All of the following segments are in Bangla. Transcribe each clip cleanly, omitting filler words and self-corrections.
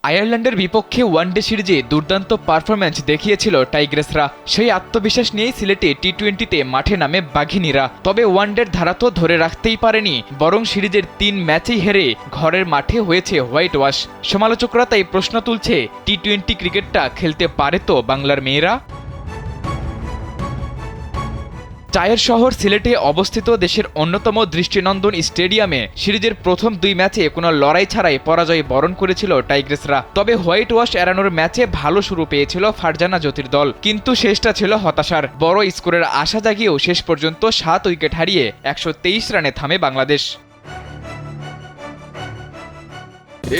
আয়ারল্যান্ডের বিপক্ষে ওয়ানডে সিরিজে দুর্দান্ত পারফরম্যান্স দেখিয়েছিল টাইগ্রেসরা। সেই আত্মবিশ্বাস নিয়েই সিলেটে টি-20তে মাঠে নামে বাঘিনীরা। তবে ওয়ানডের ধারা তো ধরে রাখতেই পারেনি, বরং সিরিজের 3 ম্যাচেই হেরে ঘরের মাঠে হয়েছে হোয়াইট ওয়াশ। সমালোচকরা তাই প্রশ্ন তুলছে, টি-20 ক্রিকেটটা খেলতে পারে তো বাংলার মেয়েরা? চায়ের শহর সিলেটে অবস্থিত দেশের অন্যতম দৃষ্টিনন্দন স্টেডিয়ামে সিরিজের প্রথম 2 ম্যাচে কোনো লড়াই ছাড়াই পরাজয় বরণ করেছিল টাইগ্রেসরা। তবে হোয়াইট ওয়াশ এড়ানোর ম্যাচে ভালো শুরু পেয়েছিল ফারজানা জ্যোতির দল, কিন্তু শেষটা ছিল হতাশার। বড় স্কোরের আশা জাগিয়েও শেষ পর্যন্ত 7 উইকেট হারিয়ে 123 রানে থামে বাংলাদেশ।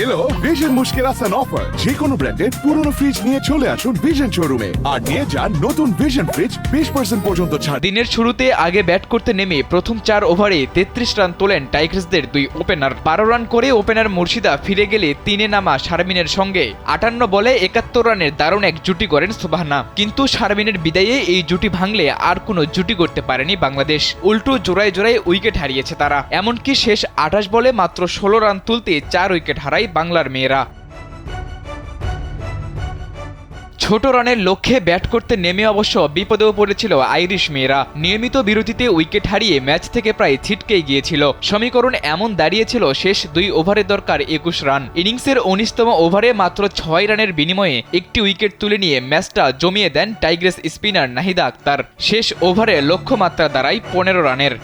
এলো ভিশন মুশকিল আসান অফার। যে কোনো ব্র্যান্ডের পুরনো ফ্রিজ নিয়ে চলে আসুন ভিশন শোরুমে আর নিয়ে যান নতুন ভিশন ফ্রিজ 20% পর্যন্ত ছাড়। দিনের শুরুতে আগে ব্যাট করতে নেমে প্রথম 4 ওভারে 33 রান তোলেন টাইগ্রেসদের 2 ওপেনার। 12 রান করে ওপেনার মুর্শিদা ফিরে গেলে 3-এ নামা শারমিনের সঙ্গে 58 বলে 71 রানের দারুণ এক জুটি করেন সুবহানা। কিন্তু শারমিনের বিদায়ে এই জুটি ভাঙলে আর কোনো জুটি করতে পারেনি বাংলাদেশ। উল্টো জোড়ায় জোড়ায় উইকেট হারিয়েছে তারা। এমনকি শেষ 28 বলে মাত্র 16 রান তুলতে 4 উইকেট হারায় বাংলার মেয়েরা। ছোট রানের লক্ষ্যে ব্যাট করতে নেমে অবশ্য বিপদেও পড়েছিল আইরিশ মেয়েরা। নিয়মিত বিরতিতে উইকেট হারিয়ে ম্যাচ থেকে প্রায় ছিটকেই গিয়েছিল। সমীকরণ এমন দাঁড়িয়েছিল, শেষ 2 ওভারে দরকার 21 রান। ইনিংসের 19তম ওভারে মাত্র 6 রানের বিনিময়ে একটি উইকেট তুলে নিয়ে ম্যাচটা জমিয়ে দেন টাইগ্রেস স্পিনার নাহিদা আক্তার। শেষ ওভারে লক্ষ্যমাত্রা দাঁড়ায় 15 রানের।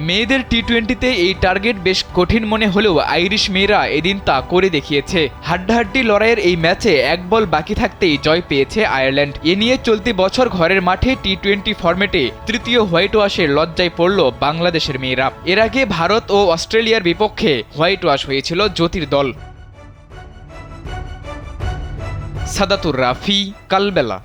মেয়েদের টি-20তে এই টার্গেট বেশ কঠিন মনে হলেও আইরিশ মেয়েরা এদিন তা করে দেখিয়েছে। হাড্ডাহাড্ডি লড়াইয়ের এই ম্যাচে 1 বল বাকি থাকতেই জয় পেয়েছে আয়ারল্যান্ড। এ নিয়ে চলতি বছর ঘরের মাঠে টি-20 ফরম্যাটে তৃতীয় হোয়াইট ওয়াশের লজ্জায় পড়ল বাংলাদেশের মেয়েরা। এর আগে ভারত ও অস্ট্রেলিয়ার বিপক্ষে হোয়াইট ওয়াশ হয়েছিল জ্যোতির দল। সাদাতুর রাফি, কালবেলা।